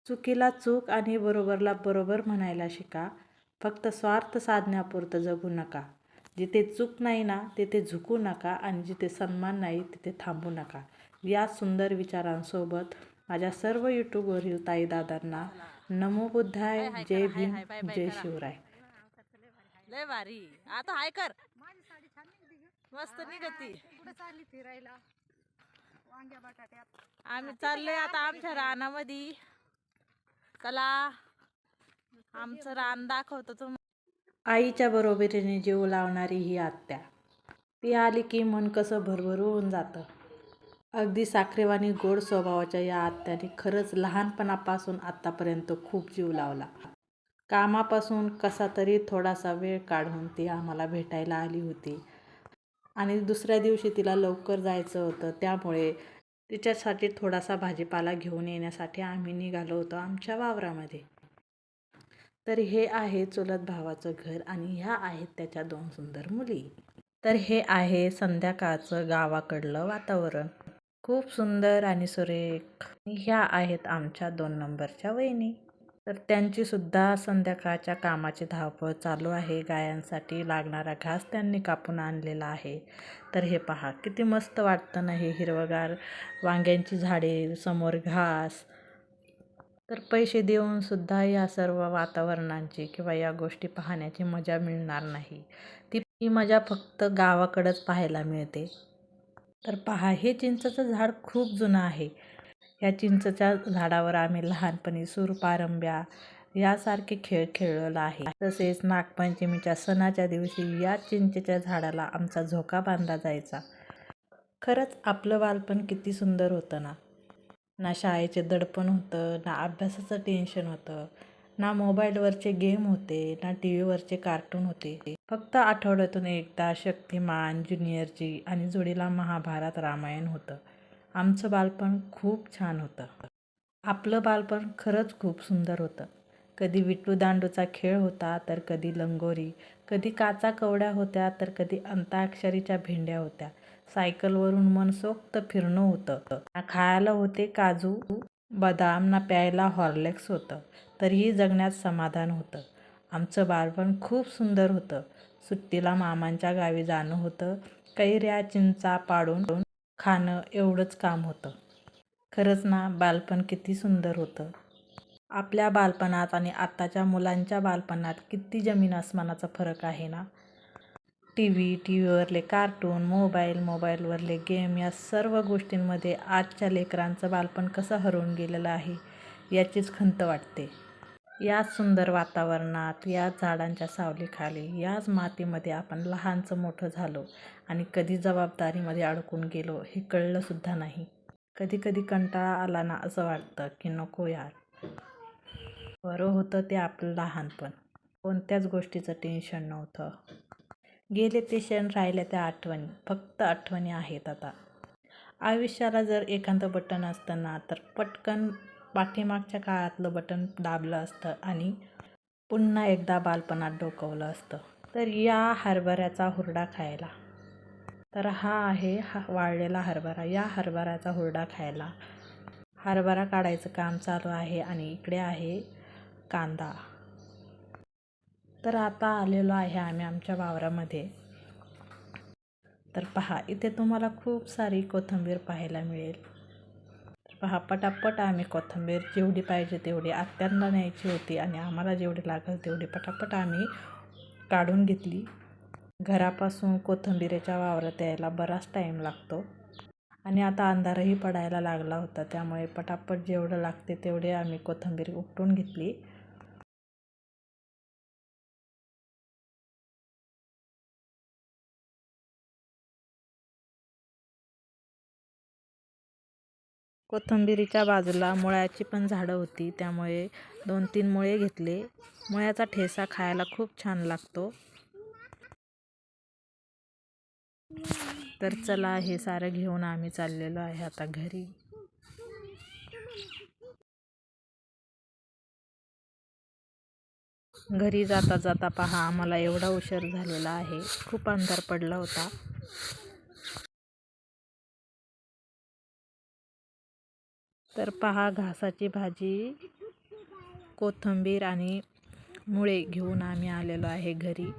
चुकीला चूक आणि बरोबरला बरोबर म्हणायला शिका. फक्त स्वार्थ साधण्यापुरतं जगू नका. जिथे चूक नाही ना तिथे झुकू नका आणि जिथे सन्मान नाही तिथे थांबू नका. या सुंदर विचारांसोबत माझ्या सर्व यूट्यूबवरील ताई दादांना नमो बुद्धाय, जय भीम, जय शिवराय. लय भारी. आता हाय कर. मस्त निघती. कुठे चालली फिरायला? वांग्या बटाट्यात. आम्ही चाललोय आता आमच्या रानामध्ये. चला आमचं रान दाखवतो तुम्हाला. आईच्या बरोबरीने जीव लावणारी ही आत्या. ती आली की मन कसं भरभरून जातं. अगदी साखरेवाणी गोड स्वभावाच्या या आत्याने खरंच लहानपणापासून आत्तापर्यंत खूप जीव लावला. कामापासून कसा तरी थोडासा वेळ काढून ती आम्हाला भेटायला आली होती आणि दुसऱ्या दिवशी तिला लवकर जायचं होतं. त्यामुळे तिच्यासाठी थोडासा भाजीपाला घेऊन येण्यासाठी आम्ही निघालो होतो आमच्या वावरामध्ये. तर हे आहे चुलत भावाचं घर आणि ह्या आहेत त्याच्या 2 सुंदर मुली. तर हे आहे संध्याकाळचं गावाकडलं वातावरण. खूप सुंदर आणि सुरेख. ह्या आहेत आमच्या 2 नंबरच्या वहिनी. तर त्यांची सुद्धा संध्याकाळच्या कामाची धावपळ चालू आहे. गायांसाठी लागणारा घास त्यांनी कापून आणलेला आहे. तर हे पहा किती मस्त वाटतं ना हे हिरवगार वांग्यांची झाडे, समोर घास. तर पैसे देऊन सुद्धा या सर्व वातावरणांची किंवा या गोष्टी पाहण्याची मजा मिळणार नाही. ती मजा फक्त गावाकडंच पाहायला मिळते. तर पहा हे चिंचेचं झाड खूप जुनं आहे. या चिंचेच्या झाडावर आम्ही लहानपणी सूरपारंब्या यासारखे खेळ खेळलेलो आहे. तसेच नागपंचमीच्या सणाच्या दिवशी या चिंचेच्या झाडाला आमचा झोका बांधला जायचा. खरंच आपलं बालपण किती सुंदर होतं ना. ना शाळेचे दडपण होतं, ना अभ्यासाचं टेन्शन होतं, ना मोबाईलवरचे गेम होते, ना टी व्हीवरचे कार्टून होते. फक्त आठवड्यातून एकदा शक्तिमान, ज्युनियर जी आणि जोडीला महाभारत, रामायण होतं. आमचं बालपण खूप छान होतं. आपलं बालपण खरंच खूप सुंदर होतं. कधी विट्टू दांडूचा खेळ होता, तर कधी लंगोरी, कधी काचा कवड्या होत्या, तर कधी अंताक्षरीच्या भेंड्या होत्या. सायकलवरून मनसोक्त फिरणं होतं. ना खायला होते काजू बदाम, ना प्यायला हॉर्लिक्स होतं. तरीही जगण्यात समाधान होतं. आमचं बालपण खूप सुंदर होतं. सुट्टीला मामांच्या गावी जाणं होतं. कैऱ्या चिंचा पाडून खाणं एवढंच काम होतं. खरंच ना बालपण किती सुंदर होतं. आपल्या बालपणात आणि आत्ताच्या मुलांच्या बालपणात किती जमीन आसमानाचा फरक आहे ना. टीव्हीवरले कार्टून, मोबाईलवरले गेम या सर्व गोष्टींमध्ये आजच्या लेकरांचं बालपण कसं हरवून गेलेलं आहे याचीच खंत वाटते. याच सुंदर वातावरणात, याच झाडांच्या सावलीखाली, याच मातीमध्ये आपण लहानचं मोठं झालो आणि कधी जबाबदारीमध्ये अडकून गेलो हे कळलंसुद्धा नाही. कधी कधी कंटाळा आला ना असं वाटतं की नको यार. बरं होतं ते आपलं लहानपण. कोणत्याच गोष्टीचं टेन्शन नव्हतं. गेले ते क्षण, राहिल्या त्या आठवणी. फक्त आठवणी आहेत आता. आयुष्याला जर एखादं बटन असतं ना तर पटकन पाठीमागच्या काळातलं बटन दाबलं असतं आणि पुन्हा एकदा बालपणात डोकावलं असतं. तर या हरभऱ्याचा हुरडा खायला. तर हा आहे वाळलेला हरभरा. या हरभऱ्याचा हुरडा खायला. हरभरा काढायचं काम चालू आहे आणि इकडे आहे कांदा. तर आता आलेलो आहे आम्ही आमच्या वावरामध्ये. तर पहा इथे तुम्हाला खूप सारी कोथिंबीर पाहायला मिळेल. तर पहा पटापट आम्ही कोथिंबीर जेवढी पाहिजे तेवढी आत्यांना न्यायची होती आणि आम्हाला जेवढी लागेल तेवढी पटापट आम्ही काढून घेतली. घरापासून कोथिंबीरेच्या वावरात यायला बराच टाईम लागतो आणि आता अंधारही पडायला लागला होता. त्यामुळे पटापट जेवढं लागते तेवढे आम्ही कोथिंबीर उपटून घेतली. कोथिंबीरीच्या बाजूला मुळ्याची पण झाडं होती. त्यामुळे 2-3 मुळे घेतले. मुळ्याचा ठेचा खायला खूप छान लागतो. तर चला हे सारं घेऊन आम्ही चाललेलो आहे आता घरी. घरी जाता जाता पहा आम्हाला एवढा उशीर झालेला आहे. खूप अंधार पडला होता. तर पहा घासाची भाजी कोथिंबीर आणि मुळे घेऊन आम्ही आलेलो आहे घरी.